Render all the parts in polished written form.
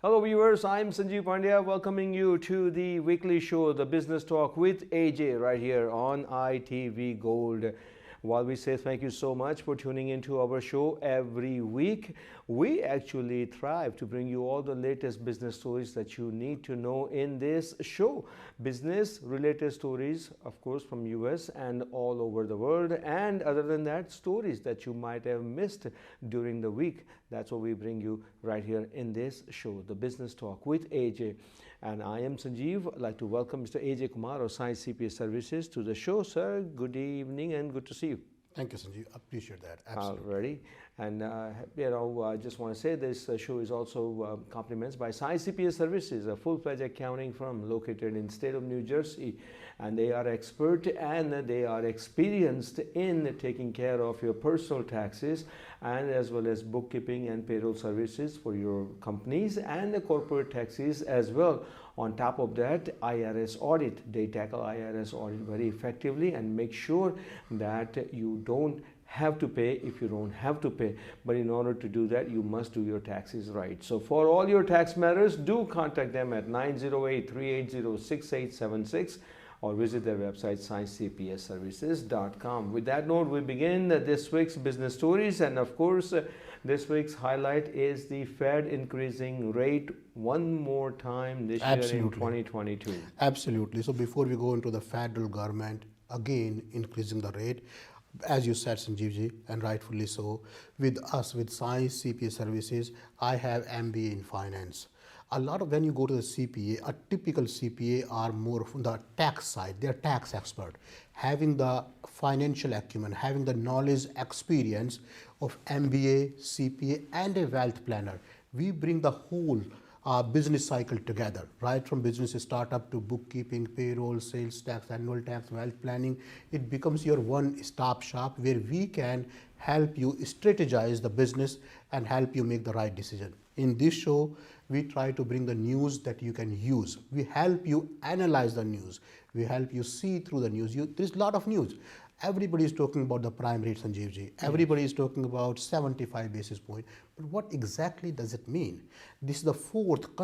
Hello viewers, I'm Sanjeev Pandya welcoming you to the weekly show, The Business Talk with AJ right here on ITV Gold. While we say thank you so much for tuning into our show every week, we actually thrive to bring you all the latest business stories that you need to know in this show. Business related stories, of course, from US and all over the world. And other than that, stories that you might have missed during the week. That's what we bring you right here in this show, The Business Talk with AJ. And I am Sanjeev. I'd like to welcome Mr. AJ Kumar of Science CPA Services to the show. Sir, good evening and good to see you. Thank you, Sanjeev. Appreciate that. Absolutely. Alrighty. And I just want to say this show is also compliments by Science CPA Services, a full-fledged accounting firm located in the state of New Jersey. And they are expert and they are experienced in taking care of your personal taxes and as well as bookkeeping and payroll services for your companies and the corporate taxes as well. On top of that, IRS audit. They tackle IRS audit very effectively and make sure that you don't have to pay if you don't have to pay. But in order to do that, you must do your taxes right. So for all your tax matters, do contact them at 908-380-6876 or visit their website sciencecpaservices.com. With that note, we begin this week's business stories, and of course this week's highlight is the Fed increasing rate one more time this year in 2022. Absolutely. So before we go into the federal government again increasing the rate, as you said, Sanjeevji, and rightfully so, with us, with Science CPA Services, I have MBA in finance. A lot of when you go to the CPA, a typical CPA are more from the tax side. They're tax expert, having the financial acumen, having the knowledge, experience of MBA, CPA, and a wealth planner. We bring the whole business cycle together, right from business startup to bookkeeping, payroll, sales tax, annual tax, wealth planning. It becomes your one-stop shop where we can help you strategize the business and help you make the right decision. In this show, we try to bring the news that you can use. We help you analyze the news. We help you see through the news. There's a lot of news. Everybody is talking about the prime rate, Sanjeevji. Everybody is talking about 75 basis point. But what exactly does it mean? This is the fourth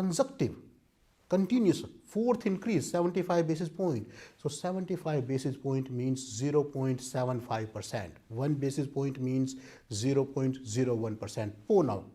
continuous fourth increase, 75 basis point. So 75 basis point means 0.75%. 1 basis point means 0.01%. For now.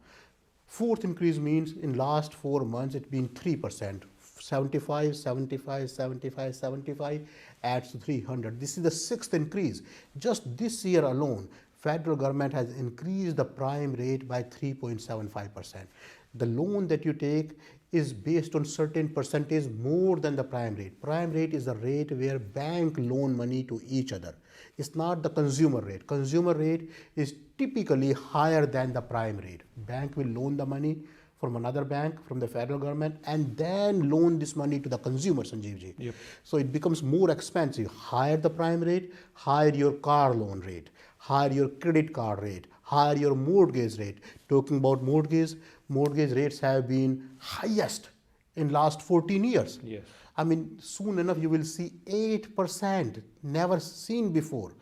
Fourth increase means in last 4 months it's been 3%. 75, 75, 75, 75 adds to 300. This is the sixth increase. Just this year alone, federal government has increased the prime rate by 3.75%. The loan that you take is based on certain percentage more than the prime rate. Prime rate is the rate where bank loan money to each other. It's not the consumer rate. Consumer rate is typically higher than the prime rate. Bank will loan the money from another bank, from the federal government, and then loan this money to the consumer, Sanjeevji. Yep. So it becomes more expensive. Higher the prime rate, higher your car loan rate, higher your credit card rate, higher your mortgage rate. Talking about mortgage rates have been highest in last 14 years. Yes. I mean, soon enough you will see 8%, never seen before.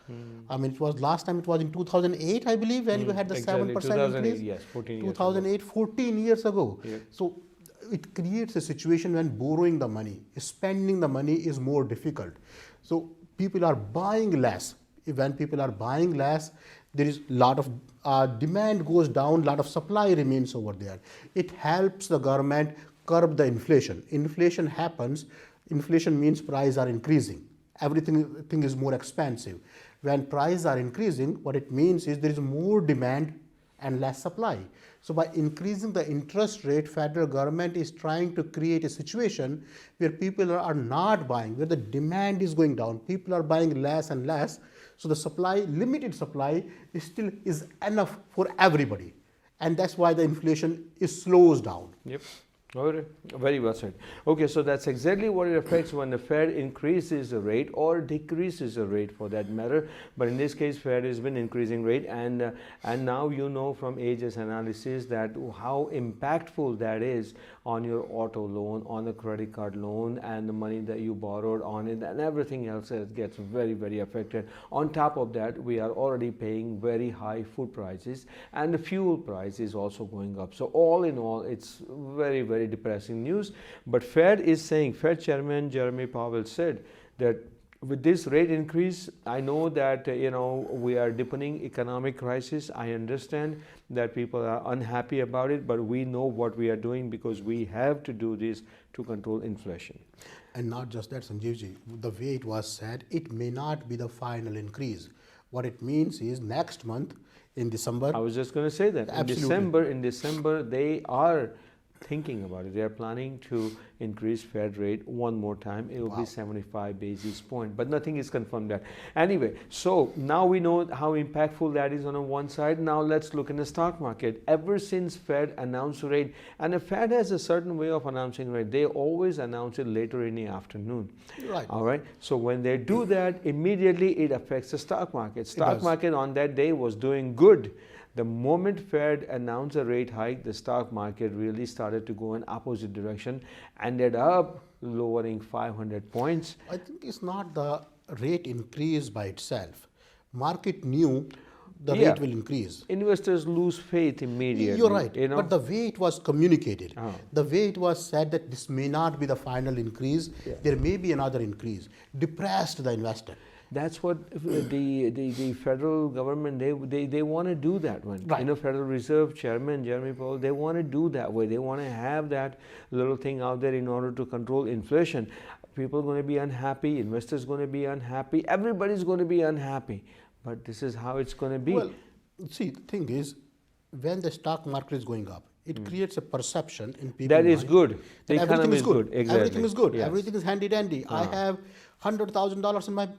I mean, it was last time it was in 2008, I believe, when you had the exactly. 7% increase. Yes, 14 years 2008, 14 years ago. Yeah. So it creates a situation when borrowing the money, spending the money is more difficult. So people are buying less. When people are buying less, there is a lot of demand goes down, a lot of supply remains over there. It helps the government curb the inflation. Inflation happens, inflation means prices are increasing. Everything is more expensive. When prices are increasing, what it means is there is more demand and less supply. So by increasing the interest rate, federal government is trying to create a situation where people are not buying, where the demand is going down. People are buying less and less. So the supply, limited supply, is enough for everybody. And that's why the inflation slows down. Yep. Very well said. Okay, so that's exactly what it affects when the Fed increases the rate or decreases the rate for that matter. But in this case, Fed has been increasing rate, and now you know from AJ's analysis that how impactful that is on your auto loan, on the credit card loan, and the money that you borrowed on it, and everything else that gets very, very affected. On top of that, we are already paying very high food prices, and the fuel price is also going up. So all in all, it's very, very very depressing news. But Fed is saying, Fed Chairman Jeremy Powell said that with this rate increase, I know that we are deepening economic crisis. I understand that people are unhappy about it, but we know what we are doing because we have to do this to control inflation. And not just that, Sanjeevji, the way it was said, it may not be the final increase. What it means is next month in December. I was just going to say that in December they are thinking about it. They are planning to increase Fed rate one more time. It will be 75 basis point, but nothing is confirmed yet. Anyway, so now we know how impactful that is on one side. Now let's look in the stock market. Ever since Fed announced rate, and the Fed has a certain way of announcing rate, they always announce it later in the afternoon. Right. All right. So when they do that, immediately it affects the stock market. Stock market on that day was doing good. The moment Fed announced a rate hike, the stock market really started to go in opposite direction, ended up lowering 500 points. I think it's not the rate increase by itself. Market knew the rate will increase. Investors lose faith immediately. You're right. But the way it was communicated, the way it was said that this may not be the final increase, there may be another increase, depressed the investor. That's what the federal government, they want to do that one. Right. Federal Reserve Chairman Jeremy Powell, they want to do that way. They want to have that little thing out there in order to control inflation. People are going to be unhappy, investors going to be unhappy, everybody's going to be unhappy. But this is how it's going to be. Well, see, the thing is, when the stock market is going up, it creates a perception in people. That is good. The economy is good. Exactly. Everything is good. Yes. Everything is handy dandy. I have $100,000 in my.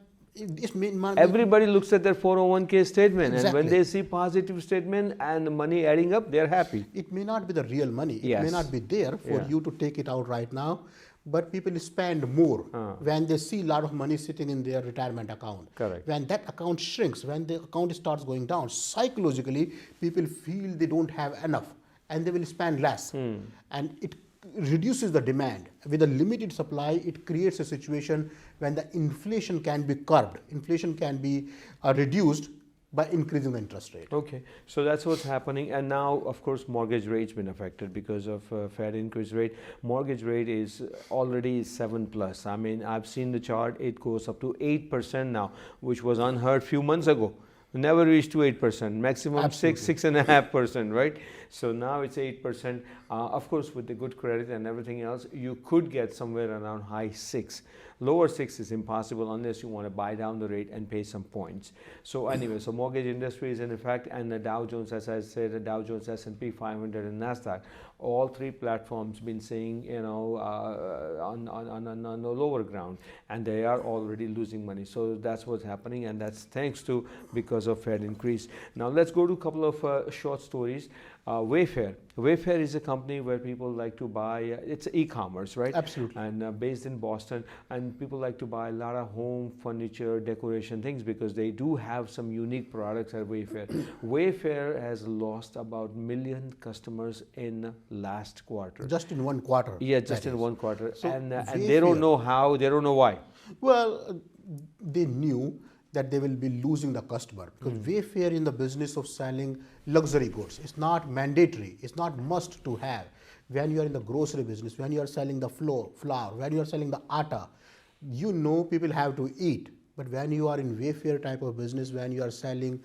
Everybody looks at their 401k statement, Exactly. and when they see positive statement and money adding up, they're happy. It may not be the real money. It Yes. may not be there for you to take it out right now, but people spend more when they see a lot of money sitting in their retirement account. Correct. When that account shrinks, when the account starts going down, psychologically, people feel they don't have enough and they will spend less. And it reduces the demand. With a limited supply, it creates a situation when the inflation can be curbed. Inflation can be reduced by increasing the interest rate. Okay, so that's what's happening. And now, of course, mortgage rate's been affected because of Fed increase rate. Mortgage rate is already 7+. I mean, I've seen the chart. It goes up to 8% now, which was unheard few months ago. Never reached to 8%, maximum Absolutely. 6.5%, right? So now it's 8%. Of course, with the good credit and everything else, you could get somewhere around high 6. Lower 6 is impossible unless you want to buy down the rate and pay some points. So anyway, so mortgage industry is in effect, and the Dow Jones, as I said, the Dow Jones, S&P 500, and Nasdaq, all three platforms been saying, on the lower ground, and they are already losing money. So that's what's happening, and that's thanks to because of Fed increase. Now let's go to a couple of short stories. Wayfair. Wayfair is a company where people like to buy, it's e-commerce, right? Absolutely. And based in Boston, and people like to buy a lot of home furniture, decoration things because they do have some unique products at Wayfair. Wayfair has lost about 1 million customers in last quarter. Just in one quarter. Yeah, just in one quarter. So and they don't know how, they don't know why. Well, they knew that they will be losing the customer because Wayfair in the business of selling luxury goods. It's not mandatory. It's not must to have. When you are in the grocery business, when you are selling the flour, when you are selling the atta, people have to eat. But when you are in Wayfair type of business, when you are selling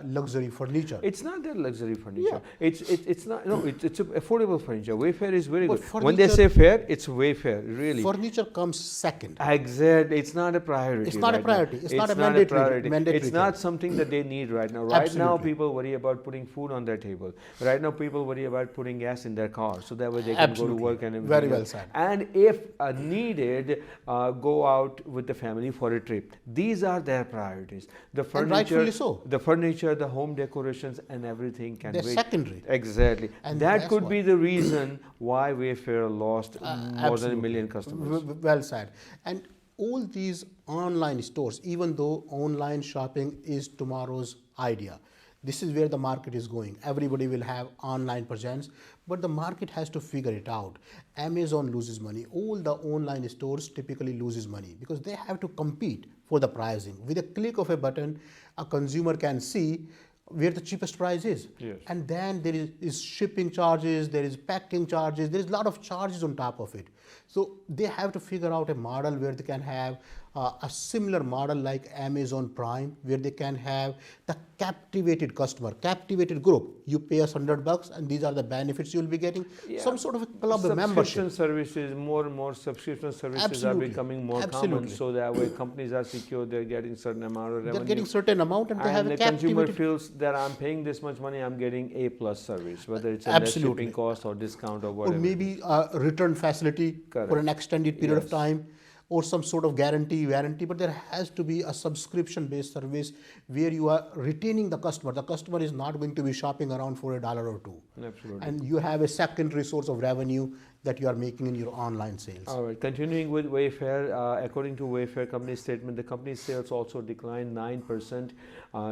luxury furniture. It's not that luxury furniture. Yeah. It's not. No, it's affordable furniture. Wayfair is very But good. When they say fair, it's Wayfair. Really. Furniture comes second. Exactly. It's not a priority. It's not a right priority. now. It's not a mandatory It's thing. not something that they need right now. Right now, Absolutely. people worry about putting food on their table. Right now, people worry about putting gas in their car, so that way they can Absolutely. go to work and everything Very well else. said. And if needed, go out with the family for a trip. These are their priorities. The furniture, rightfully so. the furniture, the home decorations, and everything can They're wait. secondary. Exactly. And that that's could why. be the reason why Wayfair lost more than 1 Absolutely. million customers. Well said. And all these online stores, even though online shopping is tomorrow's idea, this is where the market is going. Everybody will have online presence, but the market has to figure it out. Amazon loses money. All the online stores typically loses money because they have to compete for the pricing. With a click of a button, a consumer can see where the cheapest price is. Yes. And then there is shipping charges, there is packing charges, there is a lot of charges on top of it. So they have to figure out a model where they can have a similar model like Amazon Prime, where they can have the captivated customer, captivated group. You pay us $100 and these are the benefits you'll be getting. Yeah. Some sort of a club Subscription membership. services, more and more subscription services Absolutely. are becoming more common. Absolutely. So that way companies are secure, they're getting certain amount of revenue. They're getting certain amount and they have and a the consumer captivated. feels that I'm paying this much money, I'm getting A plus service, whether it's a less Absolutely. shipping cost or discount or Or whatever. maybe a return facility Correct. for an extended period Yes. of time, or some sort of guarantee, but there has to be a subscription-based service where you are retaining the customer. The customer is not going to be shopping around for $1 or $2. Absolutely. And you have a secondary source of revenue that you are making in your online sales. All right, continuing with Wayfair, according to Wayfair company statement, the company's sales also declined 9%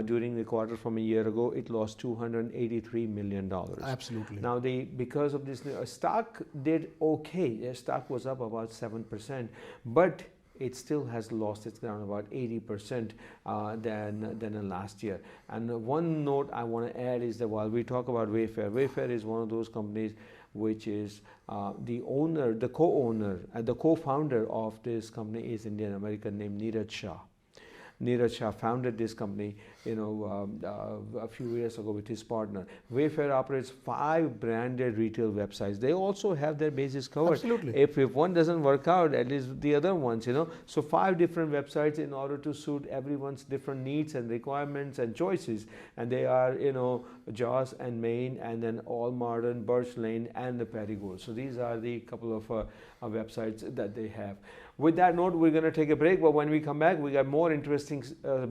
during the quarter from a year ago. It lost $283 million. Absolutely. Now, because of this, stock did okay. Their stock was up about 7%, but it still has lost its ground about 80% than last year. And one note I want to add is that while we talk about Wayfair, Wayfair is one of those companies which is the owner, the co-owner, and the co-founder of this company is Indian American named Neeraj Shah. Neeraj Shah founded this company, a few years ago with his partner. Wayfair operates 5 branded retail websites. They also have their bases covered. Absolutely. If one doesn't work out, at least the other ones, So 5 different websites in order to suit everyone's different needs and requirements and choices. And they are, Jaws and Maine, and then All Modern, Birch Lane, and the Perigold. So these are the couple of websites that they have. With that note, we're going to take a break, but when we come back, we got more interesting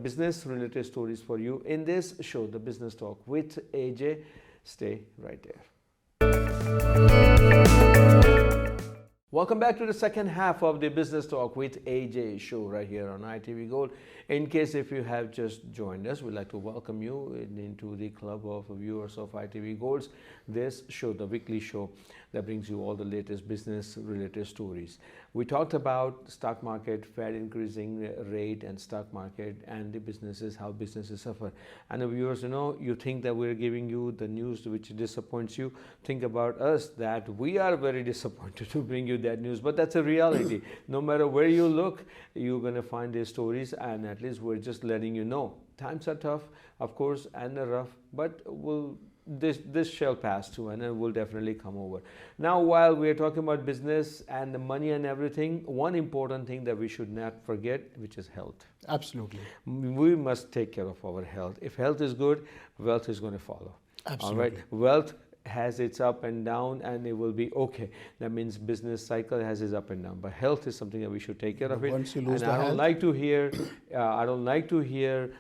business-related stories for you in this show, The Business Talk with AJ. Stay right there. Welcome back to the second half of the Business Talk with AJ show right here on ITV Gold. In case if you have just joined us, we'd like to welcome you into the club of viewers of ITV Gold's this show, the weekly show that brings you all the latest business related stories. We talked about stock market, Fed increasing rate and stock market and the businesses, how businesses suffer. And the viewers, you think that we're giving you the news which disappoints you. Think about us that we are very disappointed to bring you that news, but that's a reality. No matter where you look, you're going to find these stories, and at least we're just letting you know. Times are tough, of course, and they're rough, but this shall pass too, and it will definitely come over. Now, while we are talking about business and the money and everything, one important thing that we should not forget, which is health. Absolutely. We must take care of our health. If health is good, wealth is going to follow. Absolutely. All right. Wealth has its up and down, and it will be okay. That means business cycle has its up and down, but health is something that we should take care of it. Once you lose and the I don't health, like to hear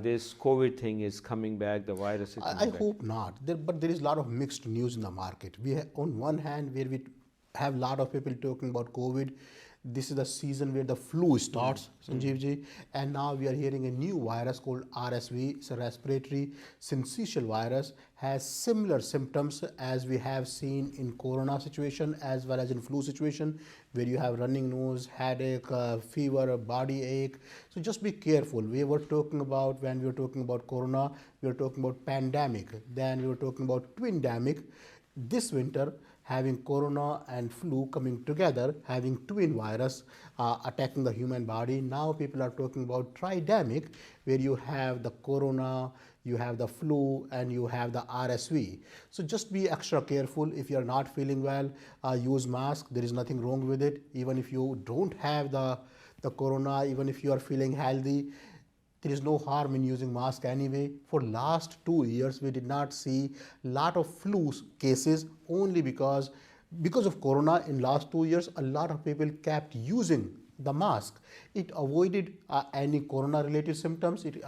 this COVID thing is coming back, the virus is coming I back. hope not. But there is a lot of mixed news in the market. On one hand, where we have a lot of people talking about COVID, this is the season where the flu starts, Sanjeev ji, and now we are hearing a new virus called RSV. It's a respiratory syncytial virus, has similar symptoms as we have seen in corona situation as well as in flu situation, where you have running nose, headache, fever, body ache. So just be careful. When we were talking about corona, we were talking about pandemic. Then we were talking about twindemic. This winter, having corona and flu coming together, having twin virus attacking the human body. Now people are talking about tridemic, where you have the corona, you have the flu, and you have the RSV. So just be extra careful. If you are not feeling well, use mask. There is nothing wrong with it. Even if you don't have the corona, even if you are feeling healthy, there is no harm in using mask anyway. For last 2 years, we did not see lot of flu cases only because of corona. In last 2 years, a lot of people kept using the mask. It avoided any corona-related symptoms. It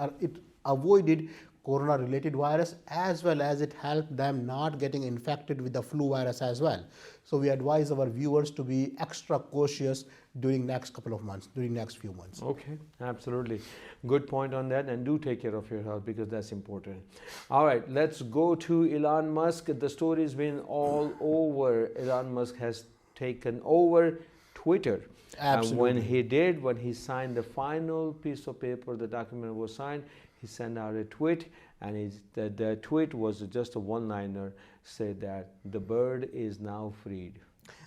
avoided corona-related virus, as well as it helped them not getting infected with the flu virus as well. So we advise our viewers to be extra cautious during next couple of months, during next few months. Okay, absolutely. Good point on that, and do take care of your health because that's important. All right, let's go to Elon Musk. The story's been all over. Elon Musk has taken over Twitter. Absolutely. When he signed the final piece of paper, the document was signed, he sent out a tweet and the tweet was just a one-liner, said that the bird is now freed.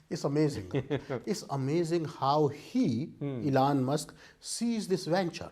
It's amazing. It's amazing how he, Elon Musk, sees this venture.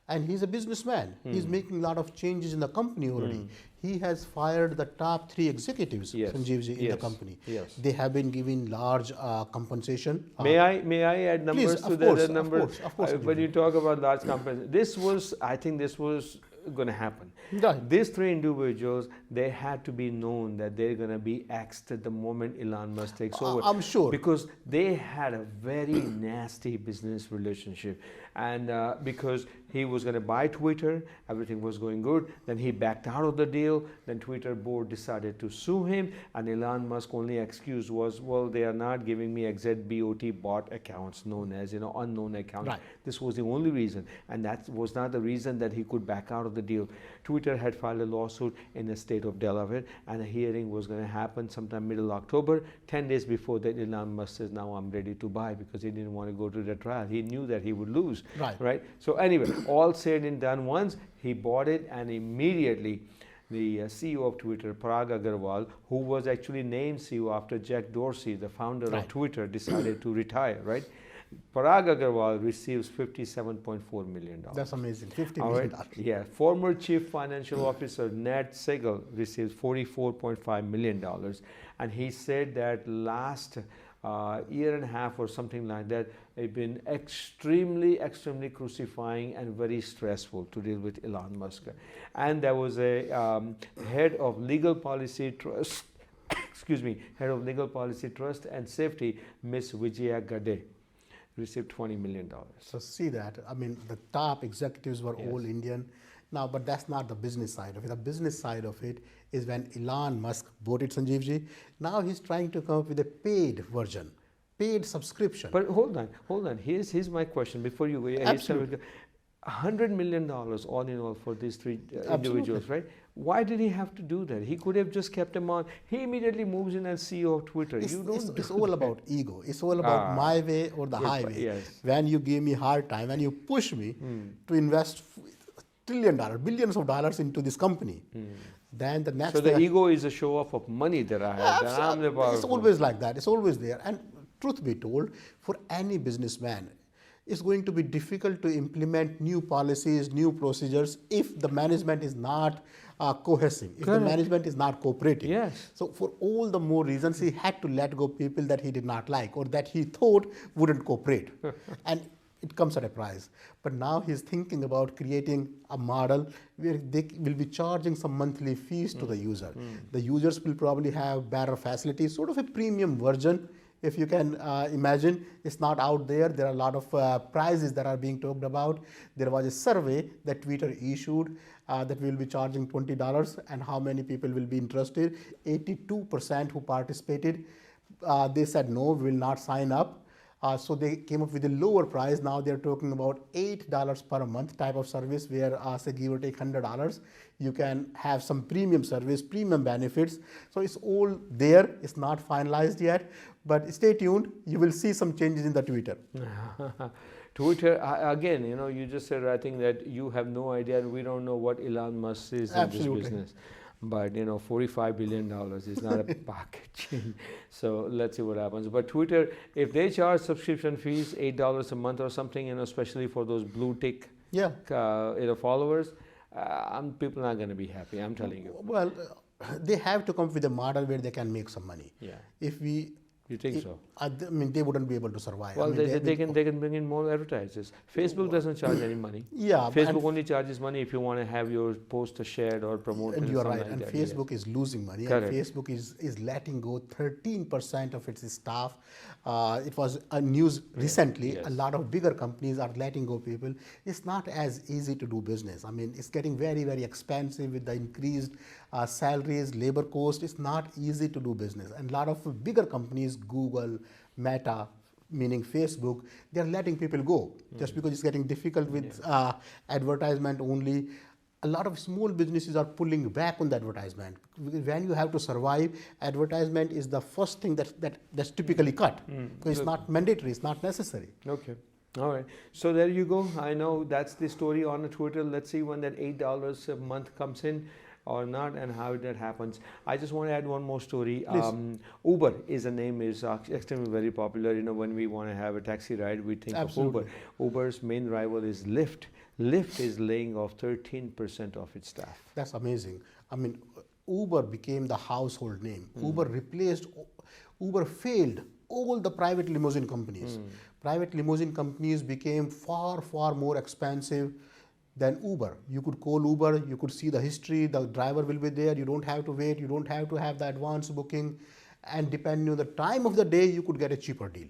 And he's a businessman. He's making a lot of changes in the company already. He has fired the top 3 executives, Yes. Sanjeevji, in Yes. the company. Yes. They have been given large compensation. May I add numbers Please, to of the course, numbers? of course, When you talk about large companies, I think this was going to happen. Right. These 3 individuals, they had to be known that they're going to be axed at the moment Elon Musk takes over. I'm sure. Because they had a very nasty business relationship. And because he was going to buy Twitter, everything was going good. Then he backed out of the deal. Then Twitter board decided to sue him. And Elon Musk only excuse was, well, they are not giving me XZBOT bot accounts, known as, unknown accounts. Right. This was the only reason. And that was not the reason that he could back out of the deal. Twitter had filed a lawsuit in the state of Delaware, and a hearing was going to happen sometime middle October. 10 days before that, Elon Musk says, now I'm ready to buy, because he didn't want to go to the trial. He knew that he would lose. Right. So anyway, all said and done once, he bought it, and immediately the CEO of Twitter, Parag Agrawal, who was actually named CEO after Jack Dorsey, the founder of Twitter, decided to retire, right? Parag Agrawal receives $57.4 million. That's amazing. $50 All million. right. Yeah. Former Chief Financial Officer Nat Segal receives $44.5 million. And he said that last year and a half or something like that, it's been extremely crucifying and very stressful to deal with Elon Musk. And there was a head of legal policy trust, excuse me, head of legal policy trust and safety, Miss Vijaya Gade, received $20 million. So see that, I mean, the top executives were all Indian. Now, but that's not the business side of it. The business side of it is when Elon Musk bought it, Sanjeevji. Now he's trying to come up with a paid version, paid subscription. But hold on. Here's my question before you go. Absolutely. $100 million all in all for these 3 individuals, right? Why did he have to do that? He could have just kept him on. He immediately moves in as CEO of Twitter. It's all about ego. It's all about my way or the highway. Yes. When you give me hard time, when you push me to invest $1 trillion, billions of dollars into this company, then the next So the ego is a show off of money that I have. That I'm the powerful. It's always like that. It's always there. And truth be told, for any businessman, it's going to be difficult to implement new policies, new procedures if the management is not cohesive, if the management is not cooperating. Yes. So for all the more reasons, he had to let go people that he did not like or that he thought wouldn't cooperate. And it comes at a price. But now he's thinking about creating a model where they will be charging some monthly fees to the user. The users will probably have better facilities, sort of a premium version. If you can imagine, it's not out there. There are a lot of prices that are being talked about. There was a survey that Twitter issued that we will be charging $20, and how many people will be interested. 82% who participated, they said no, we will not sign up. So they came up with a lower price. Now they're talking about $8 per month type of service, where say give or take $100, you can have some premium service, premium benefits. So it's all there. It's not finalized yet, but stay tuned. You will see some changes in the Twitter. Twitter, again, you just said, I think that you have no idea, and we don't know what Elon Musk is in this business. But $45 billion is not a pocket change. So let's see what happens. But Twitter, if they charge subscription fees, $8 a month or something, especially for those blue tick followers, people are not going to be happy. I'm telling you. Well, they have to come up with a model where they can make some money. Yeah. You think so? I mean, they wouldn't be able to survive. Well, they can bring in more advertisers. Facebook doesn't charge any money. Yeah. Facebook only charges money if you want to have your post shared or promoted. And you're right. Like and that. Facebook is losing money. Correct. And Facebook is letting go 13% of its staff. It was a news recently. Yes. A lot of bigger companies are letting go people. It's not as easy to do business. I mean, it's getting very, very expensive with the increased salaries, labor cost. It's not easy to do business. And a lot of bigger companies, Google, Meta, meaning Facebook, they're letting people go just because it's getting difficult with advertisement only. A lot of small businesses are pulling back on the advertisement. When you have to survive, advertisement is the first thing that's typically cut. Because it's not mandatory, it's not necessary. Okay. All right. So there you go. I know that's the story on Twitter. Let's see when that $8 a month comes in or not and how that happens. I just want to add one more story. Please. Uber is a name is extremely very popular. You know, when we want to have a taxi ride, we think Absolutely. of Uber. Uber's main rival is Lyft. Lyft is laying off 13% of its staff. That's amazing. I mean, Uber became the household name. Uber replaced, Uber failed all the private limousine companies. Private limousine companies became far, far more expensive than Uber. You could call Uber, you could see the history, the driver will be there, you don't have to wait, you don't have to have the advance booking, and depending on the time of the day, you could get a cheaper deal.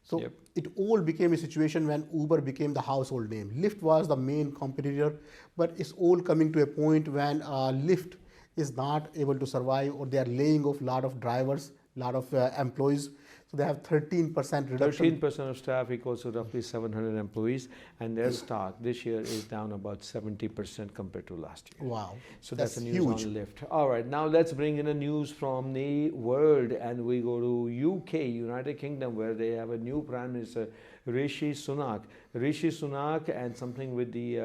So Yep. it all became a situation when Uber became the household name. Lyft was the main competitor, but it's all coming to a point when Lyft is not able to survive, or they are laying off a lot of drivers, a lot of employees. So they have 13% reduction. 13% of staff equals to roughly 700 employees, and their stock this year is down about 70% compared to last year. Wow. So that's the news huge. on Lyft. All right, now let's bring in the news from the world, and we go to UK, United Kingdom, where they have a new Prime Minister, Rishi Sunak. Rishi Sunak and something with the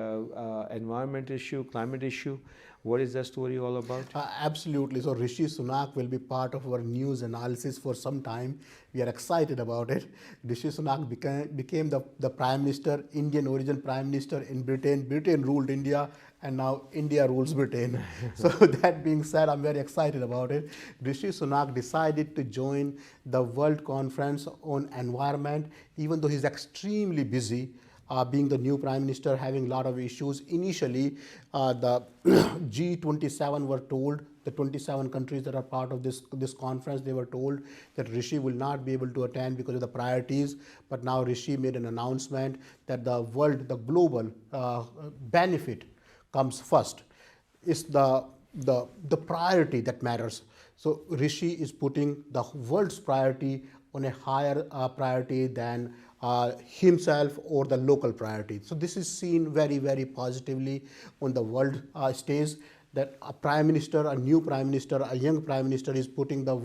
environment issue, climate issue. What is that story all about? Absolutely. So Rishi Sunak will be part of our news analysis for some time. We are excited about it. Rishi Sunak became the Prime Minister, Indian origin Prime Minister in Britain. Britain ruled India, and now India rules Britain. So that being said, I'm very excited about it. Rishi Sunak decided to join the World Conference on Environment, even though he's extremely busy. Being the new Prime Minister, having a lot of issues. Initially, the G27 were told, the 27 countries that are part of this conference, they were told that Rishi will not be able to attend because of the priorities. But now Rishi made an announcement that the global benefit comes first. It's the priority that matters. So Rishi is putting the world's priority on a higher priority than himself or the local priority. So this is seen very, very positively on the world stage, that a prime minister, a new prime minister, a young prime minister is putting the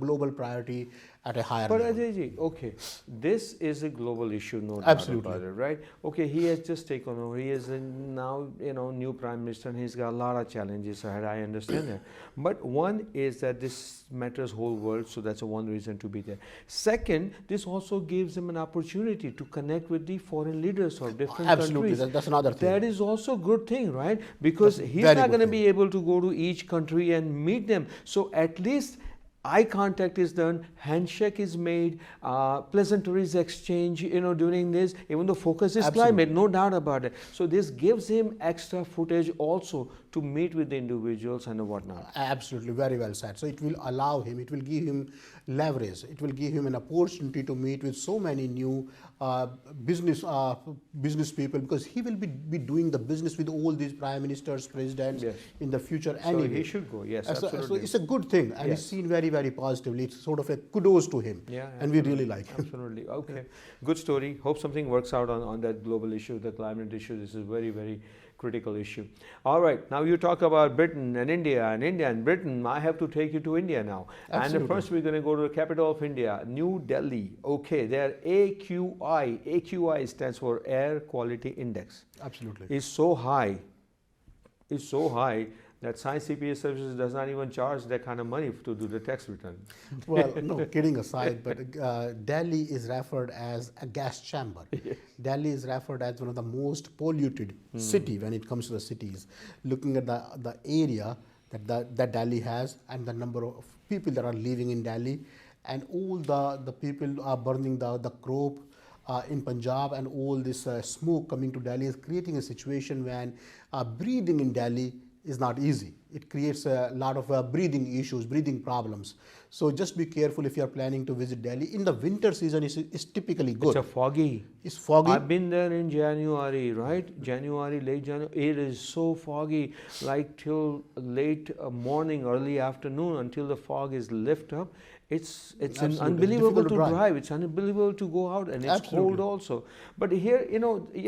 global priority at a higher But level. Ajay ji, okay, this is a global issue, no doubt Absolutely. about it, right? Okay, he has just taken over. He is now, new prime minister, and he's got a lot of challenges ahead. I understand that. But one is that this matters whole world, so that's one reason to be there. Second, this also gives him an opportunity to connect with the foreign leaders of different Absolutely, countries. that's another thing. That is also a good thing, right? Because That's a he's very not good going to thing. be able to go to each country and meet them. So at least eye contact is done, handshake is made, pleasantries exchange, during this, even though focus is Absolutely. climate, no doubt about it. So this gives him extra footage also to meet with the individuals and whatnot. Absolutely, very well said. So it will allow him, it will give him leverage, it will give him an opportunity to meet with so many new business people, because he will be doing the business with all these prime ministers, presidents Yes. in the future So anyway. he should go, yes, So absolutely. it's a good thing, and Yes. it's seen very, very positively. It's sort of a kudos to him, Yeah, and we really like him. Absolutely. Okay. Good story. Hope something works out on that global issue, the climate issue. This is very, very critical issue. All right. Now you talk about Britain and India and Britain. I have to take you to India now. Absolutely. And first we're going to go to the capital of India, New Delhi. Okay. Their AQI. AQI stands for Air Quality Index. Absolutely. Is so high. Is so high that Science CPA Services does not even charge that kind of money to do the tax return. Well, no, kidding aside, but Delhi is referred as a gas chamber. Delhi is referred as one of the most polluted city when it comes to the cities. Looking at the area that Delhi has, and the number of people that are living in Delhi, and all the people are burning the crop in Punjab, and all this smoke coming to Delhi is creating a situation when breathing in Delhi is not easy. It creates a lot of breathing issues, breathing problems. So just be careful if you are planning to visit Delhi. In the winter season, it's typically good. It's a foggy. It's foggy. I've been there in January, right? January, late January. It is so foggy, like till late morning, early afternoon, until the fog is lifted up. It's Absolutely. unbelievable Difficult to to drive. drive. It's unbelievable to go out, and it's Absolutely. cold also. But here,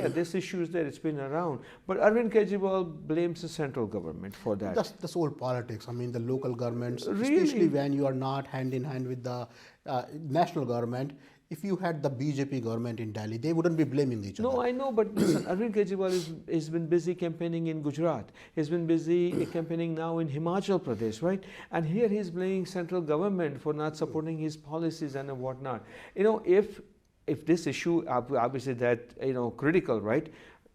this issue is there. It's been around. But Arvind Kejriwal blames the central government for that. That's all politics. I mean, the local governments, Really? especially when you are not hand in hand with the national government, if you had the BJP government in Delhi, they wouldn't be blaming each other. No, I know, but listen, Arvind Kejriwal has been busy campaigning in Gujarat. He's been busy campaigning now in Himachal Pradesh, right? And here he's blaming central government for not supporting his policies and whatnot. You know, if this issue, obviously that, you know, critical, right?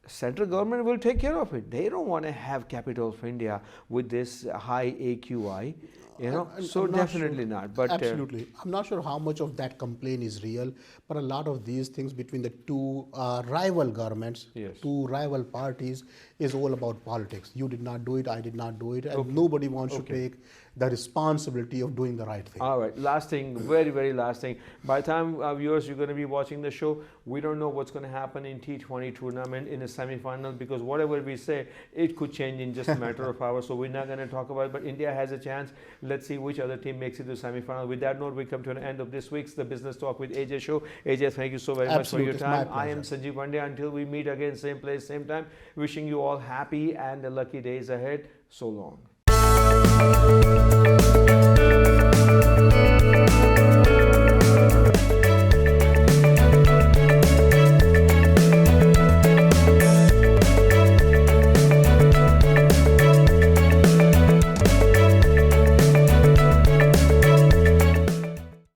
Central government will take care of it. They don't want to have capital of India with this high AQI, you know. So I'm not definitely sure. not. But Absolutely, I'm not sure how much of that complaint is real, but a lot of these things between the two rival governments, Yes. two rival parties, is all about politics. You did not do it, I did not do it, and nobody wants to take the responsibility of doing the right thing. all right, last thing, very last thing. By the time viewers, you're going to be watching the show, we don't know what's going to happen in T20 tournament in the semi-final, because whatever we say, it could change in just a matter of hours. So we're not going to talk about it. But India has a chance. Let's see which other team makes it to semi-final. With that note, we come to an end of this week's The Business Talk with AJ show. AJ, thank you so very much for your Absolutely, it's my time. I am pleasure. Sanjeev Pandya. Until we meet again, same place, same time. Wishing you all happy and lucky days ahead. So long.